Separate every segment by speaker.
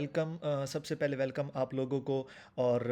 Speaker 1: Welcome. सबसे पहले welcome आप लोगों को। और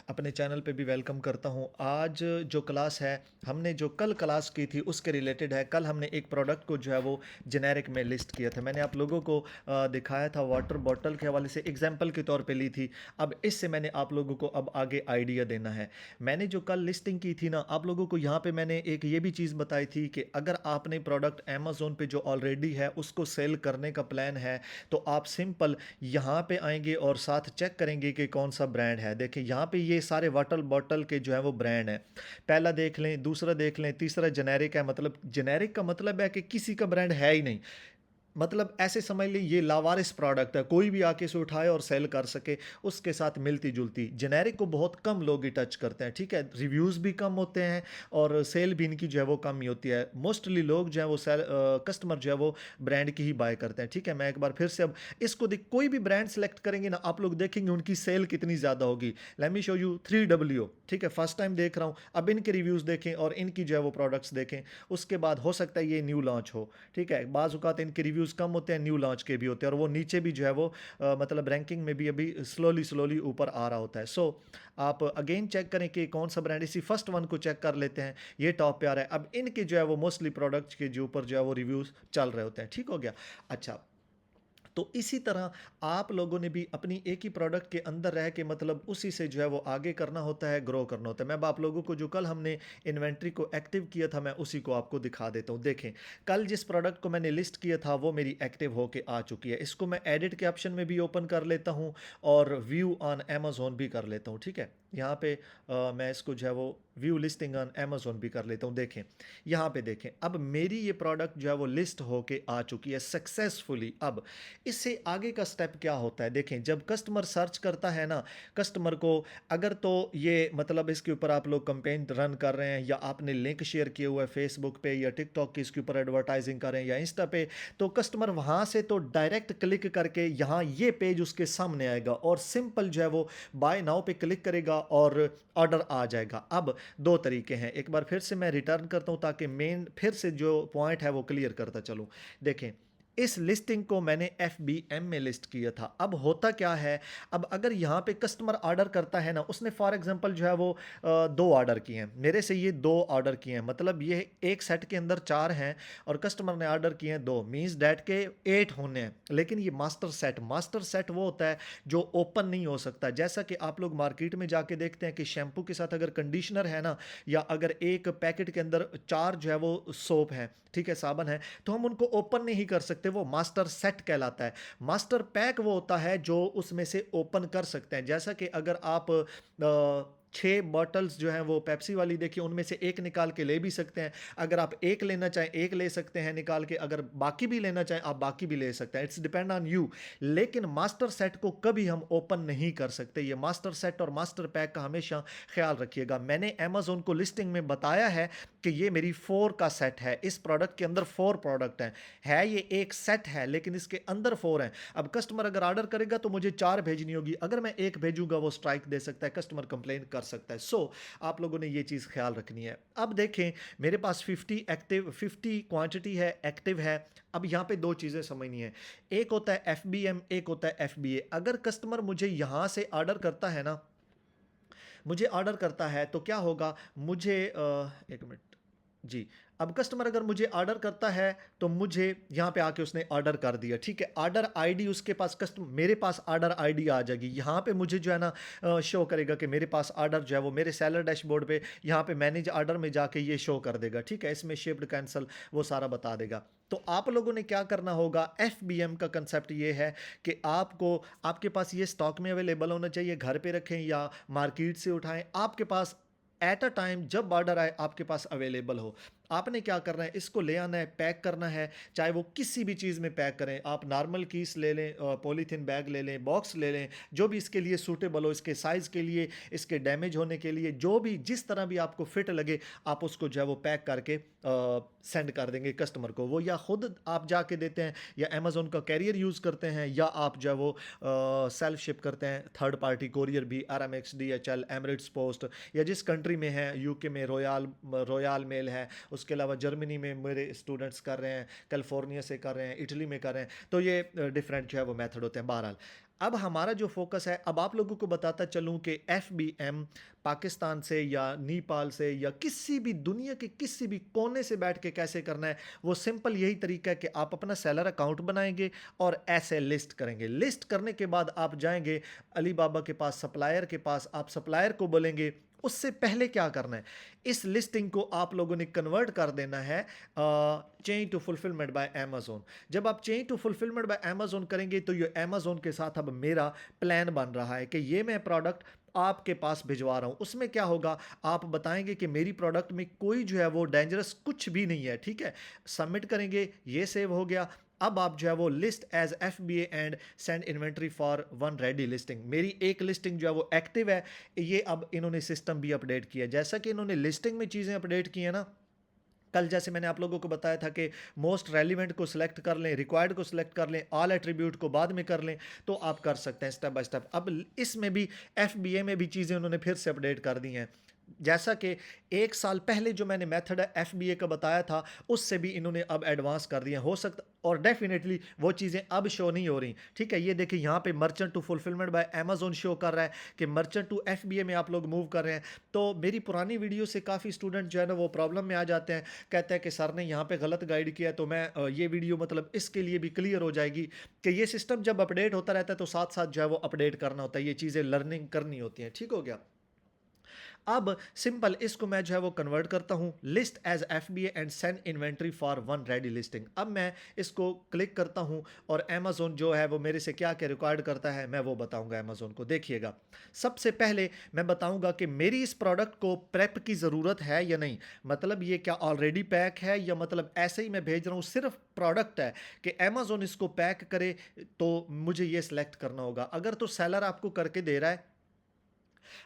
Speaker 1: अपने चैनल पे भी वेलकम करता हूँ। आज जो क्लास है, हमने जो कल क्लास की थी उसके रिलेटेड है। कल हमने एक प्रोडक्ट को जो है वो जेनेरिक में लिस्ट किया था। मैंने आप लोगों को दिखाया था, वाटर बॉटल के हवाले से एग्जांपल के तौर पे ली थी। अब इससे मैंने आप लोगों को अब आगे आइडिया देना है। मैंने जो कल लिस्टिंग की थी ना, आप लोगों को यहाँ पे मैंने एक ये भी चीज़ बताई थी कि अगर आपने प्रोडक्ट अमेज़ोन पे जो ऑलरेडी है उसको सेल करने का प्लान है, तो आप सिंपल यहाँ पे आएंगे और साथ चेक करेंगे कि कौन सा ब्रांड है। देखिए यहाँ पे ये सारे वाटर बॉटल के जो है वो ब्रांड है। पहला देख लें, दूसरा देख लें, तीसरा जेनेरिक है। मतलब जेनेरिक का मतलब है कि किसी का ब्रांड है ही नहीं। मतलब ऐसे समझ ली ये लावारिस प्रोडक्ट है, कोई भी आके इसे उठाए और सेल कर सके। उसके साथ मिलती जुलती जेनेरिक को बहुत कम लोग ही टच करते हैं। ठीक है, रिव्यूज़ भी कम होते हैं और सेल भी इनकी जो है वो कम ही होती है। मोस्टली लोग जो है वो कस्टमर जो है वो ब्रांड की ही बाय करते हैं। ठीक है, मैं एक बार फिर से अब इसको देख, कोई भी ब्रांड सेलेक्ट करेंगे ना, आप लोग देखेंगे उनकी सेल कितनी ज़्यादा होगी। Let me show you 3W। ठीक है, फर्स्ट टाइम देख रहा हूँ, अब इनके रिव्यूज़ देखें और इनकी जो है वो प्रोडक्ट्स देखें। उसके बाद हो सकता है ये न्यू लॉन्च हो। ठीक है, बाज़ औक़ात इनके रिव्यूज़ कम होते हैं, न्यू लॉन्च के भी होते हैं, और वो नीचे भी जो है वो मतलब रैंकिंग में भी अभी स्लोली स्लोली ऊपर आ रहा होता है। सो आप अगेन चेक करें कि कौन सा ब्रांड। इसी फर्स्ट वन को चेक कर लेते हैं, ये टॉप पे आ रहा है। अब इनके जो है वो मोस्टली प्रोडक्ट्स के जो ऊपर जो है वो रिव्यूज़ चल रहे होते हैं। ठीक हो गया। अच्छा, तो इसी तरह आप लोगों ने भी अपनी एक ही प्रोडक्ट के अंदर रह के मतलब उसी से जो है वो आगे करना होता है, ग्रो करना होता है। मैं अब आप लोगों को जो कल हमने इन्वेंट्री को एक्टिव किया था, मैं उसी को आपको दिखा देता हूँ। देखें, कल जिस प्रोडक्ट को मैंने लिस्ट किया था वो मेरी एक्टिव होके आ चुकी है। इसको मैं एडिट के ऑप्शन में भी ओपन कर लेता हूँ और व्यू ऑन अमेजोन भी कर लेता हूँ। ठीक है, यहाँ पे मैं इसको जो है वो व्यू लिस्टिंग ऑन अमेजोन भी कर लेता हूँ। देखें, यहाँ पे देखें, अब मेरी ये प्रोडक्ट जो है वो लिस्ट होके आ चुकी है सक्सेसफुली। अब इससे आगे का स्टेप क्या होता है? देखें, जब कस्टमर सर्च करता है ना, कस्टमर को अगर तो ये मतलब इसके ऊपर आप लोग कंपेन रन कर रहे हैं या आपने लिंक शेयर किया हुआ है फेसबुक पे या टिकटॉक की, इसके ऊपर एडवर्टाइजिंग कर रहे हैं या इंस्टा पे, तो कस्टमर वहाँ से तो डायरेक्ट क्लिक करके यहाँ ये पेज उसके सामने आएगा और सिंपल जो है वो बाय नाउ पे क्लिक करेगा और ऑर्डर आ जाएगा। अब दो तरीके हैं, एक बार फिर से मैं रिटर्न करता हूँ ताकि मेन फिर से जो पॉइंट है वो क्लियर करता चलूँ। देखें, इस लिस्टिंग को मैंने FBM में लिस्ट किया था। अब होता क्या है, अब अगर यहाँ पे कस्टमर ऑर्डर करता है ना, उसने फॉर एग्जांपल जो है वो दो ऑर्डर किए हैं मेरे से, ये दो ऑर्डर किए हैं, मतलब ये एक सेट के अंदर चार हैं और कस्टमर ने ऑर्डर किए हैं दो, मींस डैट के 8 होने हैं। लेकिन ये मास्टर सेट वो होता है जो ओपन नहीं हो सकता। जैसा कि आप लोग मार्केट में जाके देखते हैं कि शैम्पू के साथ अगर कंडीशनर है ना, या अगर एक पैकेट के अंदर चार जो है वो सोप है, ठीक है, साबन है, तो हम उनको ओपन नहीं कर सकते। वो मास्टर सेट कहलाता है। मास्टर पैक वो होता है जो उसमें से ओपन कर सकते हैं। जैसा कि अगर आप 6 बॉटल्स जो हैं वो पेप्सी वाली देखिए, उनमें से एक निकाल के ले भी सकते हैं। अगर आप एक लेना चाहें एक ले सकते हैं निकाल के, अगर बाकी भी लेना चाहें आप बाकी भी ले सकते हैं। It's depend on you. लेकिन मास्टर सेट को कभी हम ओपन नहीं कर सकते। ये मास्टर सेट और मास्टर पैक का हमेशा ख्याल रखिएगा। मैंने अमेजोन को लिस्टिंग में बताया है कि ये मेरी 4 का सेट है। इस प्रोडक्ट के अंदर 4 प्रोडक्ट हैं। है ये एक सेट है लेकिन इसके अंदर 4 हैं। अब कस्टमर अगर ऑर्डर करेगा तो मुझे 4 भेजनी होगी। अगर मैं एक भेजूंगा वो स्ट्राइक दे सकता है, कस्टमर कंप्लेन कर सकता है। सो आप लोगों ने ये चीज़ ख्याल रखनी है। अब देखें, मेरे पास 50 क्वांटिटी है, एक्टिव है। अब यहाँ पे दो चीज़ें समझनी है, एक होता है FBM, एक होता है FBA। अगर कस्टमर मुझे यहाँ से ऑर्डर करता है ना, मुझे ऑर्डर करता है तो क्या होगा, मुझे एक मिनट जी, अब कस्टमर अगर मुझे ऑर्डर करता है तो मुझे यहाँ पे आके उसने ऑर्डर कर दिया, ठीक है, ऑर्डर आईडी उसके पास, कस्टमर मेरे पास ऑर्डर आईडी आ जाएगी। यहाँ पे मुझे जो है ना शो करेगा कि मेरे पास ऑर्डर जो है वो मेरे सेलर डैशबोर्ड पे यहाँ पे मैनेज ऑर्डर में जाके ये शो कर देगा। ठीक है, इसमें शिप्ड कैंसिल वो सारा बता देगा। तो आप लोगों ने क्या करना होगा, FBM का कंसेप्ट ये है कि आपको, आपके पास ये स्टॉक में अवेलेबल होना चाहिए, घर पे रखें या मार्केट से उठाएं, आपके पास एट अ टाइम जब ऑर्डर आए आपके पास अवेलेबल हो। आपने क्या करना है, इसको ले आना है, पैक करना है, चाहे वो किसी भी चीज़ में पैक करें। आप नॉर्मल कीस ले लें, पॉलीथीन बैग ले लें, बॉक्स ले लें, जो भी इसके लिए सूटेबल हो, इसके साइज़ के लिए, इसके डैमेज होने के लिए, जो भी जिस तरह भी आपको फिट लगे, आप उसको जो है वो पैक करके सेंड कर देंगे कस्टमर को। वो या खुद आप जाके देते हैं या अमेज़ोन का कैरियर यूज़ करते हैं या आप जो है वो सेल्फ शिप करते हैं, थर्ड पार्टी कोरियर भी, RMX, DHL, एमरेट्स पोस्ट, या जिस कंट्री में है, UK में रॉयल मेल है, उसके अलावा जर्मनी में मेरे स्टूडेंट्स कर रहे हैं, कैलिफोर्निया से कर रहे हैं, इटली में कर रहे हैं। तो ये डिफरेंट जो है वो मेथड होते हैं। बहरहाल, अब हमारा जो फ़ोकस है, अब आप लोगों को बताता चलूँ कि एफबीएम पाकिस्तान से या नेपाल से या किसी भी दुनिया के किसी भी कोने से बैठ के कैसे करना है, वो सिंपल यही तरीका है कि आप अपना सेलर अकाउंट बनाएँगे और ऐसे लिस्ट करेंगे। लिस्ट करने के बाद आप जाएँगे अलीबाबा के पास, सप्लायर के पास, आप सप्लायर को बोलेंगे, उससे पहले क्या करना है, इस लिस्टिंग को आप लोगों ने कन्वर्ट कर देना है change to fulfillment by Amazon. जब आप change to fulfillment by Amazon करेंगे तो ये अमेज़न के साथ अब मेरा प्लान बन रहा है कि ये मैं प्रोडक्ट आपके पास भिजवा रहा हूँ। उसमें क्या होगा, आप बताएँगे कि मेरी प्रोडक्ट में कोई जो है वो डेंजरस कुछ भी नहीं है, ठीक है? सबमिट करेंगे, ये सेव हो गया। अब आप जो है वो list as FBA and send inventory for one ready listing. मेरी एक लिस्टिंग जो है वो एक्टिव है, ये अब इन्होंने सिस्टम भी अपडेट किया। जैसा कि इन्होंने लिस्टिंग में चीज़ें अपडेट की हैं ना, कल जैसे मैंने आप लोगों को बताया था कि मोस्ट रेलिवेंट को सिलेक्ट कर लें, रिक्वायर्ड को सिलेक्ट कर लें, ऑल एट्रीब्यूट को बाद में कर लें, तो आप कर सकते हैं स्टेप बाय स्टेप। अब इसमें भी एफबीए में भी चीज़ें उन्होंने फिर से अपडेट कर दी हैं। जैसा कि 1 साल पहले जो मैंने मेथड एफबीए का बताया था, उससे भी इन्होंने अब एडवांस कर दिया। हो सकता और डेफिनेटली वो चीज़ें अब शो नहीं हो रही, ठीक है? ये देखिए यहाँ पे merchant to fulfillment by Amazon show कर रहा है कि मर्चेंट टू एफबीए में आप लोग मूव कर रहे हैं। तो मेरी पुरानी वीडियो से काफ़ी स्टूडेंट जो है ना वो प्रॉब्लम में आ जाते हैं, कहते हैं कि सर ने यहाँ पे गलत गाइड किया है। तो मैं ये वीडियो मतलब इसके लिए भी क्लियर हो जाएगी कि ये सिस्टम जब अपडेट होता रहता है तो साथ-साथ जो है वो अपडेट करना होता है, ये चीज़ें लर्निंग करनी होती हैं, ठीक हो गया? अब सिंपल इसको मैं जो है वो कन्वर्ट करता हूँ list as FBA and send inventory for one ready listing. अब मैं इसको क्लिक करता हूँ और अमेज़न जो है वो मेरे से क्या क्या रिक्वायर्ड करता है मैं वो बताऊँगा अमेज़न को। देखिएगा, सबसे पहले मैं बताऊँगा कि मेरी इस प्रोडक्ट को प्रेप की ज़रूरत है या नहीं, मतलब ये क्या ऑलरेडी पैक है या मतलब ऐसे ही मैं भेज रहा हूँ, सिर्फ प्रोडक्ट है कि अमेज़न इसको पैक करे, तो मुझे ये सिलेक्ट करना होगा। अगर तो सेलर आपको करके दे रहा है,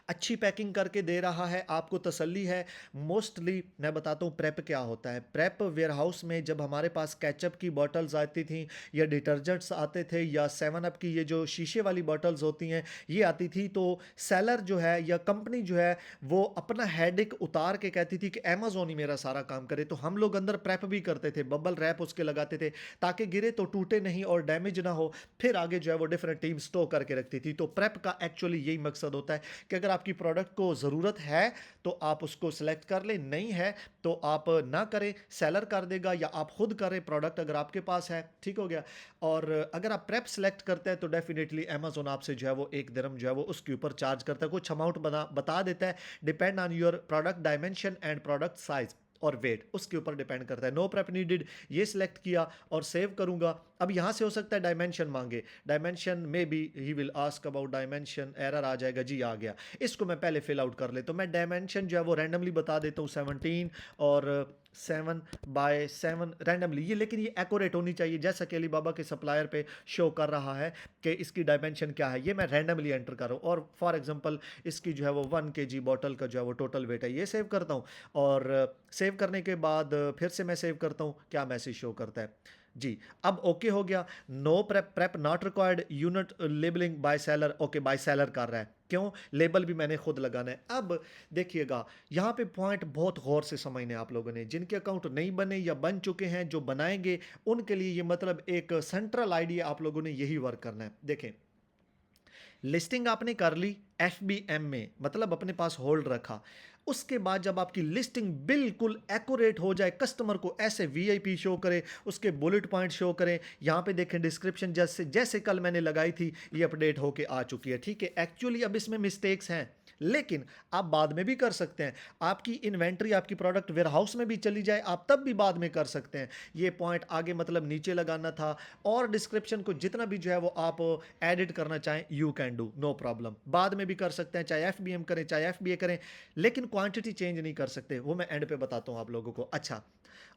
Speaker 1: अच्छी पैकिंग करके दे रहा है, आपको तसल्ली है। मोस्टली मैं बताता हूँ प्रेप क्या होता है। प्रेप वेयरहाउस में जब हमारे पास केचप की बॉटल्स आती थी या डिटर्जेंट्स आते थे या 7 अप की ये जो शीशे वाली बॉटल्स होती हैं ये आती थी, तो सेलर जो है या कंपनी जो है वो अपना हेडेक उतार के कहती थी कि अमेज़न ही मेरा सारा काम करे। तो हम लोग अंदर प्रेप भी करते थे, बबल रैप उसके लगाते थे ताकि गिरे तो टूटे नहीं और डैमेज ना हो। फिर आगे जो है वो डिफरेंट टीम स्टोर करके रखती थी। तो प्रेप का एक्चुअली यही मकसद होता है कि अगर आपकी प्रोडक्ट को ज़रूरत है तो आप उसको सिलेक्ट कर लें, नहीं है तो आप ना करें, सेलर कर देगा या आप खुद करें प्रोडक्ट अगर आपके पास है, ठीक हो गया। और अगर आप प्रेप सेलेक्ट करते हैं तो डेफिनेटली अमेज़न आपसे जो है वो 1 दिरहम जो है वो उसके ऊपर चार्ज करता है, कुछ अमाउंट बता देता है, depend on your product dimension and product size और वेट, उसके ऊपर डिपेंड करता है। नो प्रेप नीडेड ये सिलेक्ट किया और सेव करूंगा। अब यहाँ से हो सकता है डायमेंशन मांगे, डायमेंशन में भी he will ask about dimension, error आ जाएगा, जी आ गया। इसको मैं पहले फिल आउट कर ले, तो मैं डायमेंशन जो है वो रैंडमली बता देता हूँ 17 और 7 बाय 7 रैंडमली ये, लेकिन ये एक्यूरेट होनी चाहिए जैसा कि अलीबाबा के सप्लायर पे शो कर रहा है कि इसकी डायमेंशन क्या है, ये मैं रैंडमली एंटर कर रहा हूँ। और फॉर एग्जांपल इसकी जो है वो 1 kg बॉटल का जो है वो टोटल वेट है, ये सेव करता हूँ। और सेव करने के बाद फिर से मैं सेव करता हूँ, क्या मैसेज शो करता है जी। अब ओके हो गया, no prep, prep not required, unit labelling by seller, okay by seller कर रहा है, क्यों, लेबल भी मैंने खुद लगाना है। अब देखिएगा यहाँ पे पॉइंट बहुत गौर से समझने आप लोगों ने, जिनके अकाउंट नहीं बने या बन चुके हैं, जो बनाएंगे उनके लिए ये मतलब एक सेंट्रल आइडिया आप लोगों ने यही वर्क करना है। देखें, लिस्टिंग आपने कर ली एफबीएम में, मतलब अपने पास होल्ड रखा, उसके बाद जब आपकी लिस्टिंग बिल्कुल एक्यूरेट हो जाए, कस्टमर को ऐसे वीआईपी शो करे, उसके बुलेट पॉइंट शो करें, यहाँ पे देखें डिस्क्रिप्शन जैसे जैसे कल मैंने लगाई थी ये अपडेट होके आ चुकी है, ठीक है। एक्चुअली अब इसमें मिस्टेक्स हैं लेकिन आप बाद में भी कर सकते हैं, आपकी इन्वेंट्री आपकी प्रोडक्ट वेयरहाउस में भी चली जाए आप तब भी बाद में कर सकते हैं। ये पॉइंट आगे मतलब नीचे लगाना था, और डिस्क्रिप्शन को जितना भी जो है वो आप एडिट करना चाहें you can do, no problem, बाद में भी कर सकते हैं, चाहे एफबीएम करें चाहे एफबीए करें, लेकिन क्वांटिटी चेंज नहीं कर सकते, वो मैं एंड पे बताता हूं आप लोगों को। अच्छा,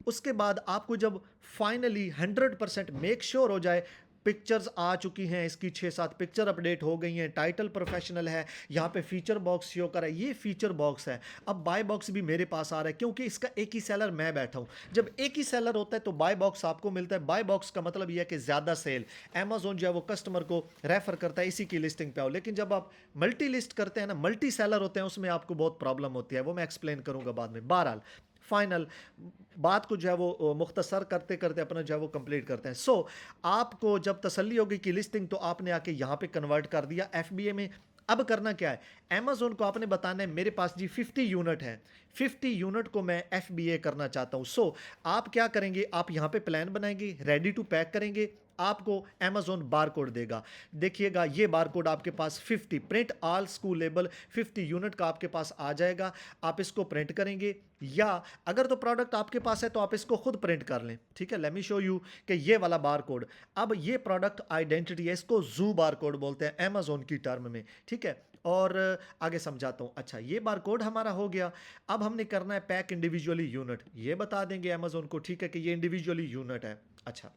Speaker 1: उसके बाद आपको जब फाइनली 100% मेक श्योर हो जाए, पिक्चर्स आ चुकी हैं, इसकी 6-7 पिक्चर अपडेट हो गई हैं, टाइटल प्रोफेशनल है, यहाँ पे फीचर बॉक्स शो कर रहा है, ये फीचर बॉक्स है। अब बाय बॉक्स भी मेरे पास आ रहा है क्योंकि इसका एक ही सेलर मैं बैठा हूँ। जब एक ही सेलर होता है तो बाय बॉक्स आपको मिलता है, बाय बॉक्स का मतलब यह है कि ज़्यादा सेल, अमेजोन जो है वो कस्टमर को रेफर करता है इसी की लिस्टिंग पे आओ। लेकिन जब आप मल्टी लिस्ट करते हैं ना, मल्टी सेलर होते हैं, उसमें आपको बहुत प्रॉब्लम होती है, वो मैं एक्सप्लेन करूंगा बाद में। बहरहाल फाइनल बात को जो है वो मुख्तसर करते करते अपना जो है वो कंप्लीट करते हैं। सो आपको जब तसल्ली होगी कि लिस्टिंग तो आपने आके यहाँ पे कन्वर्ट कर दिया एफबीए में। अब करना क्या है, अमेजोन को आपने बताना है मेरे पास जी 50 यूनिट है, 50 यूनिट को मैं एफबीए करना चाहता हूं। सो आप क्या करेंगे, आप यहां पे प्लान बनाएंगे, रेडी टू पैक करेंगे, आपको अमेजोन बार कोड देगा। देखिएगा ये बार कोड आपके पास 50 print all school label 50 unit का आपके पास आ जाएगा। आप इसको प्रिंट करेंगे, या अगर तो प्रोडक्ट आपके पास है तो आप इसको खुद प्रिंट कर लें। ठीक है, लेट मी शो यू कि ये वाला बार कोड, अब ये प्रोडक्ट आइडेंटिटी है, इसको जू बार कोड बोलते हैं अमेजोन की टर्म में। ठीक है, और आगे समझाता हूं। अच्छा, ये बार कोड हमारा हो गया। अब हमने करना है पैक इंडिविजुअली यूनिट, ये बता देंगे अमेजोन को, ठीक है, कि ये इंडिविजुअली यूनिट है। अच्छा,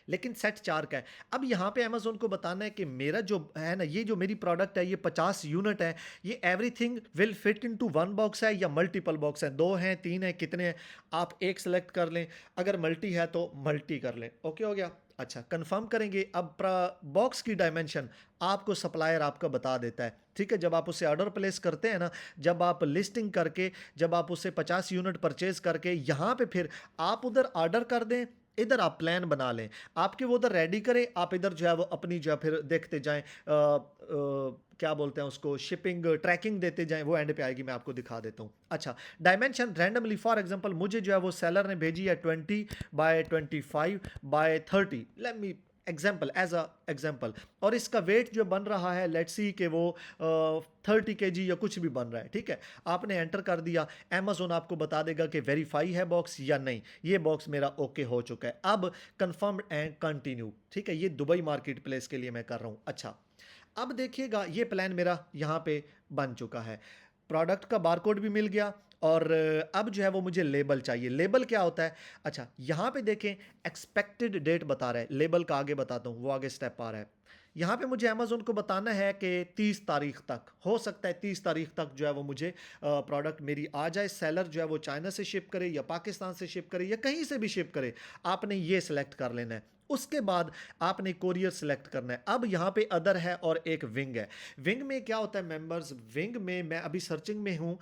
Speaker 1: लेकिन सेट 4 का है। अब यहाँ पे अमेजोन को बताना है कि मेरा जो है ना, ये जो मेरी प्रोडक्ट है ये 50 यूनिट है, ये everything will fit into one box है या मल्टीपल बॉक्स है, 2 हैं 3 हैं कितने हैं, आप एक सेलेक्ट कर लें, अगर मल्टी है तो मल्टी कर लें। ओके हो गया। अच्छा, कंफर्म करेंगे। अब बॉक्स की डायमेंशन आपको सप्लायर आपका बता देता है। ठीक है, जब आप उसे ऑर्डर प्लेस करते हैं ना, जब आप लिस्टिंग करके, जब आप उसे 50 यूनिट परचेज करके यहाँ पे फिर आप उधर ऑर्डर कर दें, इधर आप प्लान बना लें, आपके वो उधर रेडी करें, आप इधर जो है वो अपनी जो है फिर देखते जाएं, क्या बोलते हैं उसको, शिपिंग ट्रैकिंग देते जाएं, वो एंड पे आएगी, मैं आपको दिखा देता हूँ। अच्छा, डायमेंशन रैंडमली, फॉर एग्जांपल मुझे जो है वो सेलर ने भेजी है 20 by 25 by 30, let me example as a example, और इसका वेट जो बन रहा है लेट्स सी कि वो 30 kg या कुछ भी बन रहा है। ठीक है, आपने एंटर कर दिया, अमेजोन आपको बता देगा कि वेरीफाई है बॉक्स या नहीं, ये बॉक्स मेरा ओके हो चुका है। अब कंफर्म एंड कंटिन्यू। ठीक है, ये दुबई मार्केट प्लेस के लिए मैं कर रहा हूँ। अच्छा, अब देखिएगा ये प्लान मेरा यहाँ पे बन चुका है, प्रोडक्ट का बारकोड भी मिल गया, और अब जो है वो मुझे लेबल चाहिए। लेबल क्या होता है, अच्छा यहाँ पे देखें एक्सपेक्टेड डेट बता रहा है, लेबल का आगे बताता हूँ, वो आगे स्टेप आ रहा है। यहाँ पे मुझे अमेजोन को बताना है कि 30 तारीख तक, हो सकता है 30 तारीख तक जो है वो मुझे प्रोडक्ट मेरी आ जाए। सेलर जो है वो चाइना से शिप करे या पाकिस्तान से शिप करे या कहीं से भी शिप करे, आपने ये सिलेक्ट कर लेना है। उसके बाद आपने कोरियर सिलेक्ट करना है। अब यहाँ पे अदर है और एक विंग है। विंग में क्या होता है मेंबर्स, विंग में मैं अभी सर्चिंग में हूँ,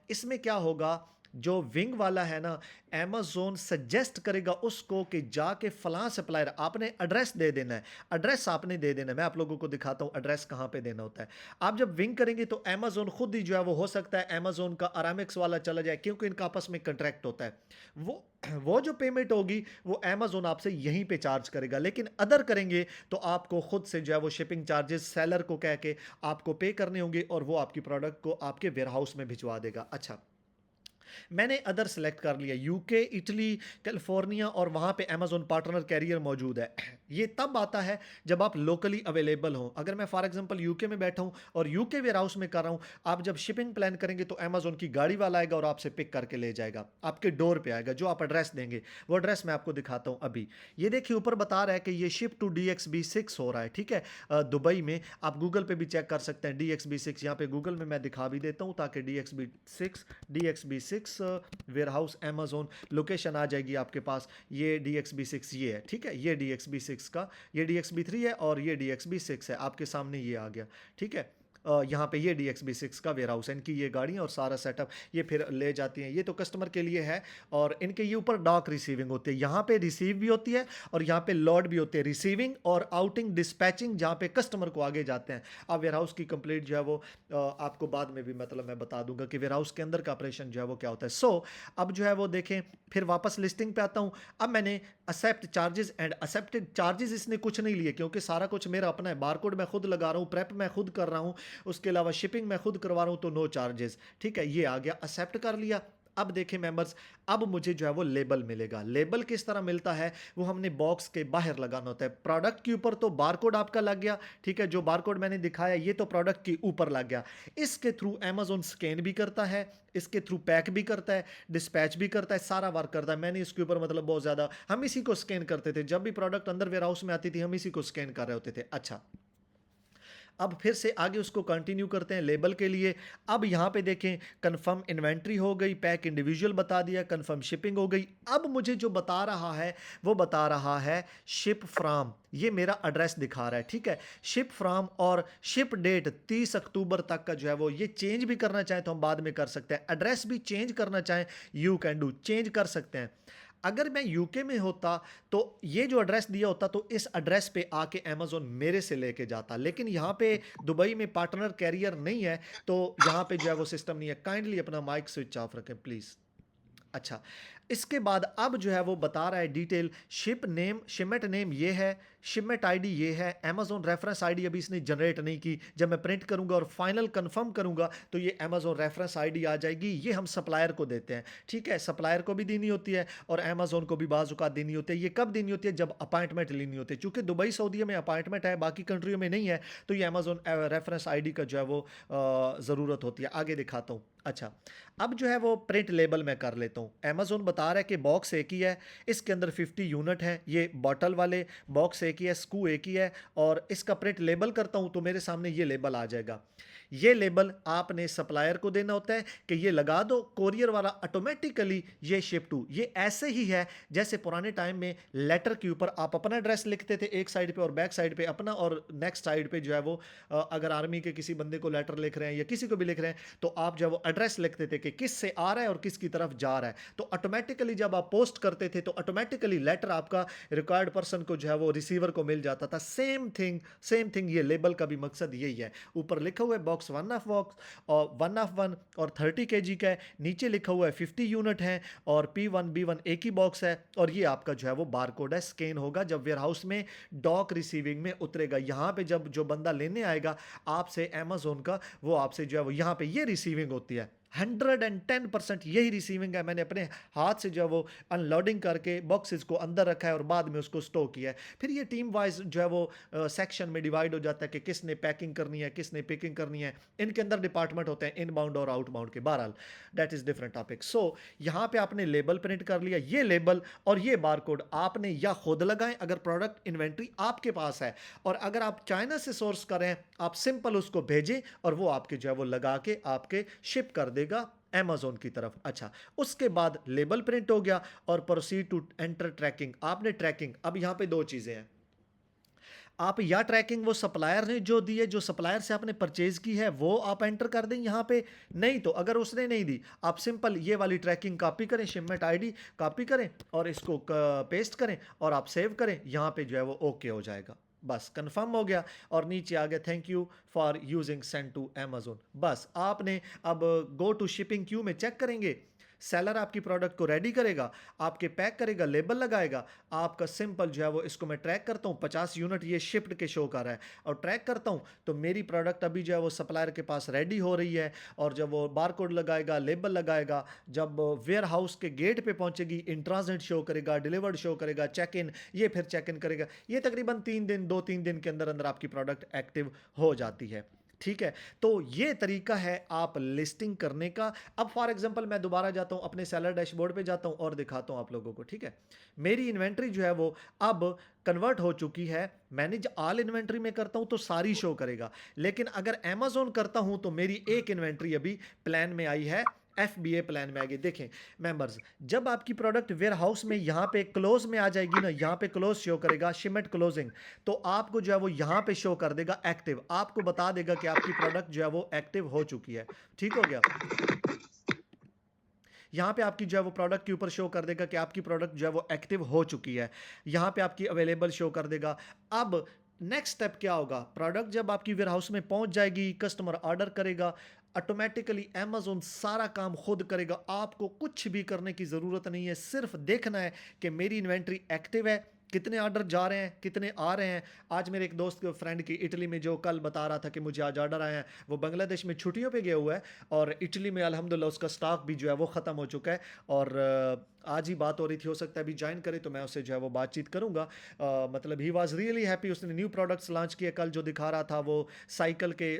Speaker 1: इसमें क्या होगा, जो विंग वाला है ना, अमेजोन सजेस्ट करेगा उसको कि जाके फलां सप्लायर, आपने एड्रेस दे देना है, एड्रेस आपने दे देना है। मैं आप लोगों को दिखाता हूं एड्रेस कहां पे देना होता है। आप जब विंग करेंगे तो अमेजोन खुद ही जो है वो, हो सकता है अमेजोन का अरामिक्स वाला चला जाए, क्योंकि इनका आपस में कंट्रैक्ट होता है। वो जो पेमेंट होगी वो अमेजोन आपसे यहीं पे चार्ज करेगा, लेकिन अदर करेंगे तो आपको खुद से जो है वो शिपिंग चार्जेस सेलर को कह के आपको पे करने होंगे, और वो आपकी प्रोडक्ट को आपके वेयरहाउस में भिजवा देगा। अच्छा, मैंने अदर सेलेक्ट कर लिया, यूके, इटली, कैलिफोर्निया, और वहाँ पे अमेजोन पार्टनर कैरियर मौजूद है। ये तब आता है जब आप लोकली अवेलेबल हो। अगर मैं फॉर एग्जांपल यूके में बैठा हूँ और यूके वेयर हाउस में कर रहा हूँ, आप जब शिपिंग प्लान करेंगे तो अमेजोन की गाड़ी वाला आएगा और आपसे पिक करके ले जाएगा, आपके डोर पे आएगा। जो आप एड्रेस देंगे वो एड्रेस मैं आपको दिखाता हूँ अभी। ये देखिए ऊपर बता रहा है कि ये शिप टू DXB6 हो रहा है। ठीक है, दुबई में, आप गूगल पे भी चेक कर सकते हैं DXB6, यहाँ पे गूगल में मैं दिखा भी देता हूँ ताकि DXB6 warehouse Amazon location आ जाएगी आपके पास। ये DXB6 ये है। ठीक है, ये DXB6 का, ये DXB3 है और ये DXB6 है, आपके सामने ये आ गया। ठीक है, यहाँ पे ये DXB6 का वेयर हाउस है, इनकी ये गाड़ियाँ और सारा सेटअप ये फिर ले जाती हैं। ये तो कस्टमर के लिए है, और इनके ये ऊपर डॉक रिसीविंग होती है, यहाँ पे रिसीव भी होती है और यहाँ पे लोड भी होती है। रिसीविंग और आउटिंग डिस्पैचिंग जहाँ पे कस्टमर को आगे जाते हैं। अब वेयर हाउस की कंप्लीट जो है वो आपको बाद में भी मतलब मैं बता दूंगा कि वेयर हाउस के अंदर का ऑपरेशन जो है वो क्या होता है। सो अब जो है वो देखें, फिर वापस लिस्टिंग पे आता हूँ। अब मैंने accept charges and accepted charges, इसने कुछ नहीं लिए क्योंकि सारा कुछ मेरा अपना है, बारकोड मैं खुद लगा रहा हूँ, प्रेप मैं खुद कर रहा हूँ, उसके अलावा शिपिंग मैं खुद करवा रहा हूँ, तो नो चार्जेस। ठीक है, ये आ गया, एक्सेप्ट कर लिया। अब देखें मेंबर्स, अब मुझे जो है वो लेबल मिलेगा। लेबल किस तरह मिलता है, वो हमने बॉक्स के बाहर लगाना होता है। प्रोडक्ट के ऊपर तो बारकोड आपका लग गया। ठीक है, जो बारकोड मैंने दिखाया ये तो प्रोडक्ट के ऊपर लग गया। इसके थ्रू अमेजोन स्कैन भी करता है, इसके थ्रू पैक भी करता है, डिस्पैच भी करता है, सारा वर्क करता है। मैंने इसके ऊपर मतलब बहुत ज़्यादा, हम इसी को स्कैन करते थे जब भी प्रोडक्ट अंदर वेयर हाउस में आती थी, हम इसी को स्कैन कर रहे होते थे। अच्छा, अब फिर से आगे उसको कंटिन्यू करते हैं लेबल के लिए। अब यहाँ पे देखें, कंफर्म इन्वेंट्री हो गई, पैक इंडिविजुअल बता दिया, कंफर्म शिपिंग हो गई। अब मुझे जो बता रहा है वो बता रहा है शिप फ्रॉम, ये मेरा एड्रेस दिखा रहा है, ठीक है। शिप फ्रॉम और शिप डेट 30 अक्टूबर तक का जो है वो, ये चेंज भी करना चाहें तो हम बाद में कर सकते हैं। एड्रेस भी चेंज करना चाहें, यू कैन डू, चेंज कर सकते हैं। अगर मैं यूके में होता तो ये जो एड्रेस दिया होता तो इस एड्रेस पे आके अमेजोन मेरे से लेके जाता, लेकिन यहाँ पे दुबई में पार्टनर कैरियर नहीं है, तो यहाँ पे जो है वो सिस्टम नहीं है। काइंडली अपना माइक स्विच ऑफ रखें प्लीज़। अच्छा, इसके बाद अब जो है वो बता रहा है detail, ship name, shipment name ये है, शिपमेंट आईडी ये है, अमेजोन रेफरेंस आईडी अभी इसने जनरेट नहीं की। जब मैं प्रिंट करूंगा और फाइनल कंफर्म करूंगा तो ये अमेजोन रेफरेंस आईडी आ जाएगी। ये हम सप्लायर को देते हैं, ठीक है। सप्लायर को भी देनी होती है और अमेजोन को भी बाज़ औक़ात देनी होती है। ये कब देनी होती है? जब अपॉइंटमेंट लेनी होती है। चूंकि दुबई सऊदीया में अपॉइंटमेंट है, बाकी कंट्रियों में नहीं है, तो ये अमेजोन रेफरेंस आईडी का जो है वो ज़रूरत होती है। आगे दिखाता हूँ। अच्छा, अब जो है वो प्रिंट लेबल मैं कर लेता हूँ। अमेजोन बता रहा है कि बॉक्स एक ही है, इसके अंदर 50 यूनिट है, ये बॉटल वाले बॉक्स एक ही है, स्कू एक ही है, और इसका प्रिंट लेबल करता हूँ तो मेरे सामने ये लेबल आ जाएगा। ये लेबल आपने सप्लायर को देना होता है कि ये लगा दो, कोरियर वाला ऑटोमेटिकली ये शिप टू। ये ऐसे ही है जैसे पुराने टाइम में लेटर के ऊपर आप अपना एड्रेस लिखते थे एक साइड पे और बैक साइड पे अपना, और नेक्स्ट साइड पे जो है वो अगर आर्मी के किसी बंदे को लेटर लिख रहे हैं या किसी को भी लिख रहे हैं तो आप जो है वो एड्रेस लिखते थे कि किस से आ रहा है और किसकी तरफ जा रहा है। तो ऑटोमेटिकली जब आप पोस्ट करते थे तो ऑटोमेटिकली लेटर आपका रिक्वायर्ड पर्सन को जो है वो रिसीवर को मिल जाता था। सेम थिंग ये लेबल का भी मकसद यही है। ऊपर लिखा हुआ है बॉक्स 1 ऑफ बॉक्स और 1 ऑफ 1 और 30 kg का है, नीचे लिखा हुआ है 50 यूनिट है और P1B1 एक ही बॉक्स है, और ये आपका जो है वो बार कोड है, स्कैन होगा जब वेयरहाउस में डॉक रिसीविंग में उतरेगा। यहाँ पे जब जो बंदा लेने आएगा आपसे अमेजोन का, वो आपसे जो है वो यहाँ पे ये रिसीविंग होती है। 110% यही रिसीविंग है। मैंने अपने हाथ से जो है वो अनलोडिंग करके बॉक्सेस को अंदर रखा है और बाद में उसको स्टोर किया है। फिर ये टीम वाइज जो है वो सेक्शन में डिवाइड हो जाता है कि किसने पैकिंग करनी है, किसने पिकिंग करनी है। इनके अंदर डिपार्टमेंट होते हैं इनबाउंड और आउटबाउंड के। बहरहाल दैट इज डिफरेंट टॉपिक। सो यहाँ पे आपने लेबल प्रिंट कर लिया, ये लेबल और ये बारकोड आपने या खुद लगाएं अगर प्रोडक्ट इन्वेंट्री आपके पास है, और अगर आप चाइना से सोर्स करें आप सिंपल उसको भेजें और वो आपके जो है वो लगा के आपके शिप कर देगा अमेजोन की तरफ। अच्छा, उसके बाद लेबल प्रिंट हो गया और प्रोसीड टू एंटर ट्रैकिंग। आपने ट्रैकिंग, अब यहां पे दो चीजें हैं, आप या ट्रैकिंग वो सप्लायर ने जो दी है, जो सप्लायर से आपने परचेज की है वो आप एंटर कर दें यहाँ पे। नहीं तो अगर उसने नहीं दी, आप सिंपल ये वाली ट्रैकिंग कॉपी करें, शिपमेंट आईडी कॉपी करें और इसको पेस्ट करें और आप सेव करें, यहाँ पे जो है वो ओके हो जाएगा। बस कंफर्म हो गया और नीचे आ गया thank you for using send to Amazon. बस आपने अब गो टू शिपिंग क्यू में चेक करेंगे, सेलर आपकी प्रोडक्ट को रेडी करेगा, आपके पैक करेगा, लेबल लगाएगा, आपका सिंपल जो है वो, इसको मैं ट्रैक करता हूँ 50 यूनिट ये शिफ्ट के शो कर रहा है और ट्रैक करता हूँ तो मेरी प्रोडक्ट अभी जो है वो सप्लायर के पास रेडी हो रही है। और जब वो बारकोड लगाएगा, लेबल लगाएगा, जब वेयर हाउस के गेट पे पहुंचेगी इन ट्रांजिट शो करेगा, डिलीवर्ड शो करेगा, चेक इन, ये फिर चेक इन करेगा। ये तकरीबन 2-3 दिन के अंदर अंदर आपकी प्रोडक्ट एक्टिव हो जाती है। ठीक है, तो ये तरीका है आप लिस्टिंग करने का। अब फॉर एग्जांपल मैं दोबारा जाता हूं अपने सेलर डैशबोर्ड पे जाता हूं और दिखाता हूं आप लोगों को। ठीक है, मेरी इन्वेंट्री जो है वो अब कन्वर्ट हो चुकी है। मैनेज ऑल इन्वेंट्री में करता हूं तो सारी शो करेगा, लेकिन अगर अमेजोन करता हूं तो मेरी एक इन्वेंट्री अभी प्लान में आई है, FBA प्लान में आएगी। देखें मेंबर्स, जब आपकी प्रोडक्ट वेयर हाउस में यहाँ पे क्लोज में आ जाएगी ना, यहाँ पे क्लोज शो करेगा शिपमेंट क्लोजिंग, तो आपको जो है वो यहाँ पे शो कर देगा एक्टिव, आपको बता देगा कि आपकी प्रोडक्ट जो है वो एक्टिव हो चुकी है। ठीक हो गया, यहाँ पे आपकी जो है वो प्रोडक्ट के ऊपर शो कर देगा कि आपकी प्रोडक्ट जो है वो एक्टिव हो चुकी है, यहाँ पे आपकी अवेलेबल शो कर देगा। अब नेक्स्ट स्टेप क्या होगा, प्रोडक्ट जब आपकी वेयर हाउस में पहुंच जाएगी, कस्टमर ऑर्डर करेगा, ऑटोमेटिकली अमेजोन सारा काम खुद करेगा, आपको कुछ भी करने की ज़रूरत नहीं है। सिर्फ देखना है कि मेरी इन्वेंट्री एक्टिव है, कितने ऑर्डर जा रहे हैं, कितने आ रहे हैं। आज मेरे एक दोस्त के फ्रेंड की इटली में जो कल बता रहा था कि मुझे आज ऑर्डर आए हैं, वो बांग्लादेश में छुट्टियों पे गया हुआ है और इटली में अल्हम्दुलिल्लाह उसका स्टॉक भी जो है वो ख़त्म हो चुका है और आज ही बात हो रही थी, हो सकता है अभी ज्वाइन करे तो मैं उससे जो है वो बातचीत करूँगा। मतलब ही वाज़ रियली हैप्पी, उसने न्यू प्रोडक्ट्स लॉन्च किए, कल जो दिखा रहा था वो साइकिल के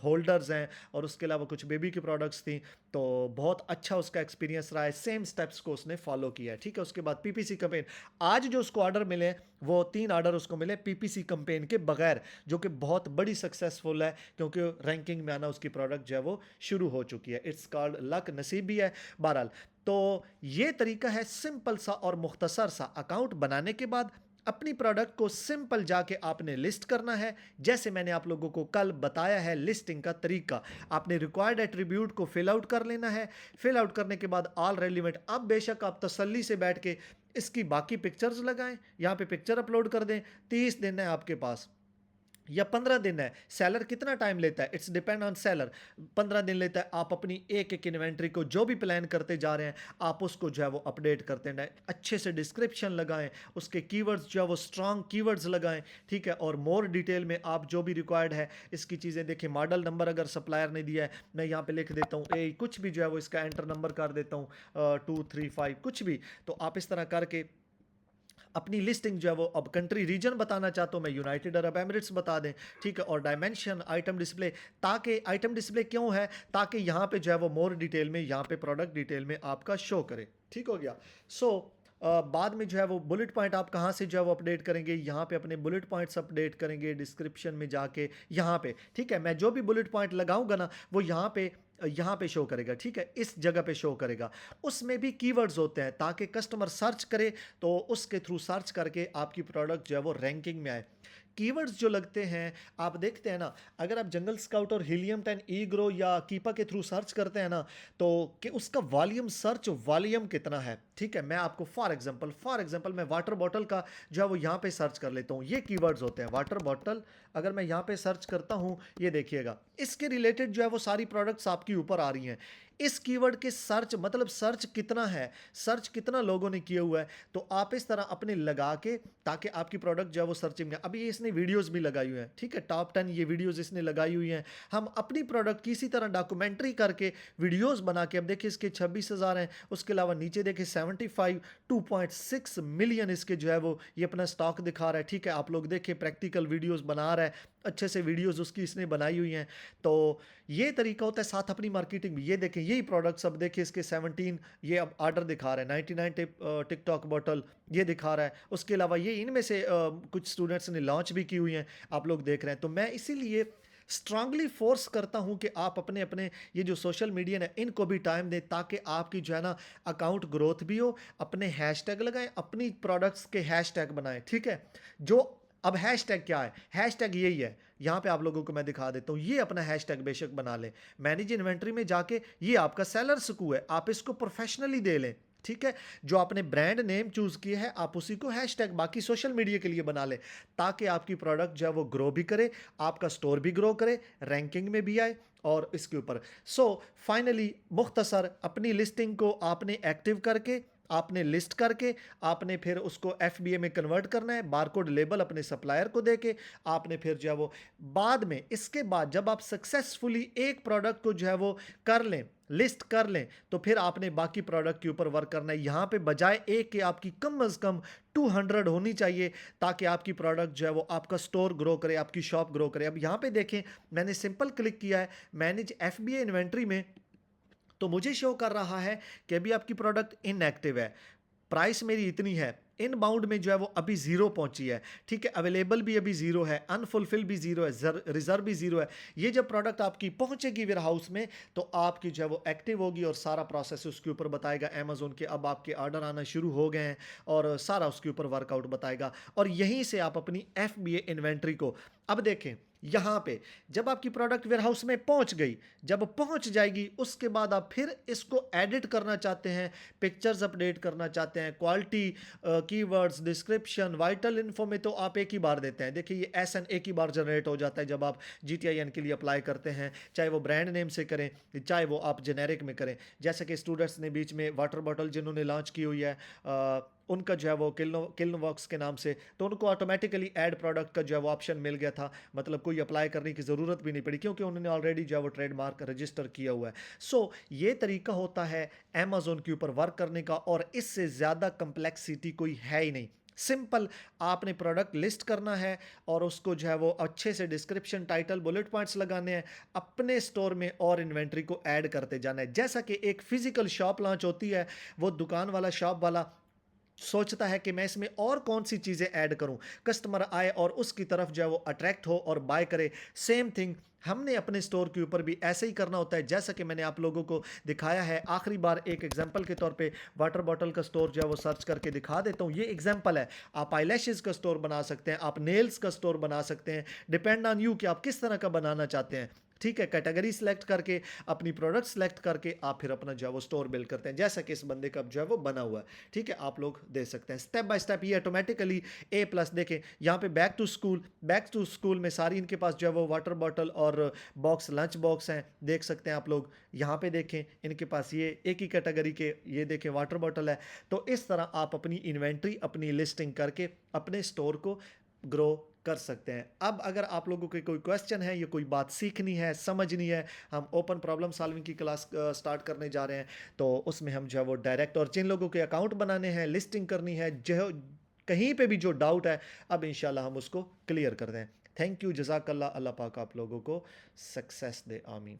Speaker 1: होल्डर्स हैं और उसके अलावा कुछ बेबी की प्रोडक्ट्स थी। तो बहुत अच्छा उसका एक्सपीरियंस रहा है, सेम स्टेप्स को उसने फॉलो किया है, ठीक है। उसके बाद पीपीसी कैंपेन, आज जो उसको ऑर्डर मिले वो 3 ऑर्डर उसको मिले पीपीसी कैंपेन के बगैर, जो कि बहुत बड़ी सक्सेसफुल है क्योंकि रैंकिंग में आना उसकी प्रोडक्ट जो है वो शुरू हो चुकी है। इट्स कॉल्ड लक, नसीब भी है। बहरहाल, तो ये तरीका है सिंपल सा और मुख्तसर सा। अकाउंट बनाने के बाद अपनी प्रोडक्ट को सिंपल जाके आपने लिस्ट करना है, जैसे मैंने आप लोगों को कल बताया है लिस्टिंग का तरीका। आपने रिक्वायर्ड एट्रीब्यूट को फिल आउट कर लेना है। फिल आउट करने के बाद ऑल रेलिवेंट, अब बेशक आप तसल्ली से बैठ के इसकी बाकी पिक्चर्स लगाएं, यहाँ पे पिक्चर अपलोड कर दें। 30 दिन है आपके पास या 15 दिन है, सेलर कितना टाइम लेता है, इट्स डिपेंड ऑन सेलर। 15 दिन लेता है। आप अपनी एक एक इन्वेंट्री को जो भी प्लान करते जा रहे हैं, आप उसको जो है वो अपडेट करते हैं, अच्छे से डिस्क्रिप्शन लगाएं, उसके कीवर्ड्स जो है वो स्ट्रांग कीवर्ड्स लगाएं, ठीक है। और मोर डिटेल में आप जो भी रिक्वायर्ड है इसकी चीज़ें देखें। मॉडल नंबर अगर सप्लायर ने दिया है, मैं यहाँ पे लिख देता हूँ ए, कुछ भी जो है वो इसका एंटर नंबर कर देता हूँ 235 कुछ भी। तो आप इस तरह करके अपनी लिस्टिंग जो है वो, अब कंट्री रीजन बताना चाहता हूँ मैं, यूनाइटेड अरब एमिरेट्स बता दें, ठीक है। और डायमेंशन, आइटम डिस्प्ले, ताकि आइटम डिस्प्ले क्यों है, ताकि यहाँ पे जो है वो मोर डिटेल में, यहाँ पे प्रोडक्ट डिटेल में आपका शो करे, ठीक हो गया। सो बाद में जो है वो बुलेट पॉइंट आप कहाँ से जो है वो अपडेट करेंगे, यहाँ पे अपने बुलेट पॉइंट्स अपडेट करेंगे डिस्क्रिप्शन में जाके, यहाँ पे, ठीक है। मैं जो भी बुलेट पॉइंट लगाऊंगा ना वो यहाँ पे शो करेगा, ठीक है, इस जगह पे शो करेगा। उसमें भी कीवर्ड्स होते हैं ताकि कस्टमर सर्च करे तो उसके थ्रू सर्च करके आपकी प्रोडक्ट जो है वो रैंकिंग में आए। कीवर्ड्स जो लगते हैं, आप देखते हैं ना, अगर आप जंगल स्काउट और हीलियम 10 ई ग्रो या कीपा के थ्रू सर्च करते हैं ना, तो कि उसका वॉल्यूम, सर्च वॉल्यूम कितना है, ठीक है। मैं आपको फॉर एग्जांपल मैं वाटर बॉटल का जो है वो यहाँ पे सर्च कर लेता हूँ। ये कीवर्ड्स होते हैं, वाटर बॉटल अगर मैं यहाँ पे सर्च करता हूँ, ये देखिएगा, इसके रिलेटेड जो है वो सारी प्रोडक्ट्स आपकी ऊपर आ रही हैं। इस कीवर्ड के सर्च, मतलब सर्च कितना है, सर्च कितना लोगों ने किया हुआ है, तो आप इस तरह अपने लगा के, ताकि आपकी प्रोडक्ट जो है वो सर्चिंग में। अभी इसने वीडियोस भी लगाई हुई हैं, ठीक है, टॉप 10 ये वीडियोस इसने लगाई हुई हैं। हम अपनी प्रोडक्ट की इसी तरह डॉक्यूमेंट्री करके वीडियोस बना के, अब देखिए इसके 26,000 हैं, उसके अलावा नीचे देखिए 75 2.6 मिलियन इसके जो है वो ये अपना स्टॉक दिखा रहा है, ठीक है। आप लोग देखिए प्रैक्टिकल वीडियोस बना रहा है, अच्छे से वीडियोस उसकी इसने बनाई हुई हैं। तो ये तरीका होता है। साथ अपनी मार्केटिंग भी, ये देखें यही प्रोडक्ट्स, अब देखिए इसके 17 ये अब ऑर्डर दिखा रहा है, 99 टिकटॉक बॉटल ये दिखा रहा है। उसके अलावा ये इनमें से कुछ स्टूडेंट्स ने लॉन्च भी की हुई हैं, आप लोग देख रहे हैं। तो मैं इसीलिए स्ट्रांगली फोर्स करता हूं कि आप अपने अपने ये जो सोशल मीडिया है इनको भी टाइम दें, ताकि आपकी जो है ना अकाउंट ग्रोथ भी हो। अपने हैशटैग लगाएं, अपनी प्रोडक्ट्स के हैशटैग बनाएं, ठीक है। जो अब हैशटैग क्या है, हैशटैग यही है, यहाँ पे आप लोगों को मैं दिखा देता हूँ। ये अपना हैशटैग बेशक बना लें, मैनेज इन्वेंट्री में जाके, ये आपका सेलर सकू है, आप इसको प्रोफेशनली दे लें, ठीक है। जो आपने ब्रांड नेम चूज किया है आप उसी को हैशटैग बाकी सोशल मीडिया के लिए बना लें, ताकि आपकी प्रोडक्ट जो है वो ग्रो भी करे, आपका स्टोर भी ग्रो करे, रैंकिंग में भी आए और इसके ऊपर। सो फाइनली मुख्तसर, अपनी लिस्टिंग को आपने एक्टिव करके, आपने लिस्ट करके, आपने फिर उसको एफबीए में कन्वर्ट करना है, बारकोड लेबल अपने सप्लायर को देके, आपने फिर जो है वो बाद में, इसके बाद जब आप सक्सेसफुली एक प्रोडक्ट को जो है वो कर लें, लिस्ट कर लें, तो फिर आपने बाकी प्रोडक्ट के ऊपर वर्क करना है। यहां पे बजाय एक के आपकी कम से कम 200 होनी चाहिए, ताकि आपकी प्रोडक्ट जो है वो आपका स्टोर ग्रो करे, आपकी शॉप ग्रो करे। अब यहां पे देखें, मैंने सिंपल क्लिक किया है मैनेज एफबीए इन्वेंट्री में, तो मुझे शो कर रहा है कि अभी आपकी प्रोडक्ट इनएक्टिव है, प्राइस मेरी इतनी है, इनबाउंड में जो है वो अभी जीरो पहुंची है, ठीक है। अवेलेबल भी अभी जीरो है, अनफुलफिल भी जीरो है, रिजर्व भी जीरो है। ये जब प्रोडक्ट आपकी पहुंचेगी वेयर हाउस में, तो आपकी जो है वो एक्टिव होगी और सारा प्रोसेस उसके ऊपर बताएगा अमेजोन के, अब आपके ऑर्डर आना शुरू हो गए हैं, और सारा उसके ऊपर वर्कआउट बताएगा। और यहीं से आप अपनी एफबीए इन्वेंट्री को, अब देखें यहां पे जब आपकी प्रोडक्ट वेयरहाउस में पहुंच गई, जब पहुंच जाएगी, उसके बाद आप फिर इसको एडिट करना चाहते हैं, पिक्चर्स अपडेट करना चाहते हैं, quality, keywords, description, vital info में तो आप एक ही बार देते हैं। देखिए ये एसएन एक ही बार जनरेट हो जाता है जब आप जीटीआईएन के लिए अप्लाई करते हैं, चाहे वो ब्रांड नेम से करें, चाहे वो आप जेनेरिक में करें। जैसे कि स्टूडेंट्स ने बीच में वाटर बॉटल जिन्होंने लॉन्च की हुई है, उनका जो है वो किल्नवॉक्स के नाम से, तो उनको ऑटोमेटिकली ऐड प्रोडक्ट का जो है वो ऑप्शन मिल गया था। मतलब कोई अप्लाई करने की ज़रूरत भी नहीं पड़ी, क्योंकि उन्होंने ऑलरेडी जो है वो ट्रेडमार्क रजिस्टर किया हुआ है। सो ये तरीका होता है अमेज़न के ऊपर वर्क करने का, और इससे ज़्यादा कम्प्लेक्सिटी कोई है ही नहीं। सिंपल, आपने प्रोडक्ट लिस्ट करना है और उसको जो है वो अच्छे से डिस्क्रिप्शन, टाइटल, बुलेट पॉइंट्स लगाने हैं, अपने स्टोर में और इन्वेंट्री को ऐड करते जाना है। जैसा कि एक फिजिकल शॉप लॉन्च होती है, वो दुकान वाला, शॉप वाला सोचता है कि मैं इसमें और कौन सी चीज़ें ऐड करूं, कस्टमर आए और उसकी तरफ जो है वो अट्रैक्ट हो और बाय करे। सेम थिंग हमने अपने स्टोर के ऊपर भी ऐसे ही करना होता है, जैसा कि मैंने आप लोगों को दिखाया है। आखिरी बार एक एग्जांपल के तौर पे वाटर बॉटल का स्टोर जो है वो सर्च करके दिखा देता हूँ। ये एग्जांपल है। आप आईलैशेस का स्टोर बना सकते हैं, आप नेल्स का स्टोर बना सकते हैं, डिपेंड ऑन यू कि आप किस तरह का बनाना चाहते हैं। ठीक है, कैटेगरी सेलेक्ट करके, अपनी प्रोडक्ट सेलेक्ट करके आप फिर अपना जो है वो स्टोर बिल्ड करते हैं, जैसा कि इस बंदे का जो है वो बना हुआ है। ठीक है, आप लोग दे सकते हैं स्टेप बाय स्टेप। ये ऑटोमेटिकली ए प्लस, देखें यहाँ पे बैक टू स्कूल में सारी इनके पास जो है वो वाटर बॉटल और बॉक्स, लंच बॉक्स हैं, देख सकते हैं आप लोग। यहाँ पे देखें इनके पास ये एक ही कैटेगरी के, ये देखें वाटर बॉटल है। तो इस तरह आप अपनी इन्वेंट्री, अपनी लिस्टिंग करके अपने स्टोर को ग्रो कर सकते हैं। अब अगर आप लोगों के कोई क्वेश्चन है, या कोई बात सीखनी है, समझनी है, हम ओपन प्रॉब्लम सॉल्विंग की क्लास स्टार्ट करने जा रहे हैं। तो उसमें हम जो है वो डायरेक्ट, और जिन लोगों के अकाउंट बनाने हैं, लिस्टिंग करनी है, जो कहीं पे भी जो डाउट है, अब इंशाल्लाह हम उसको क्लियर कर दें। थैंक यू, जज़ाकल्लाह। अल्लाह पाक आप लोगों को सक्सेस दे, आमीन।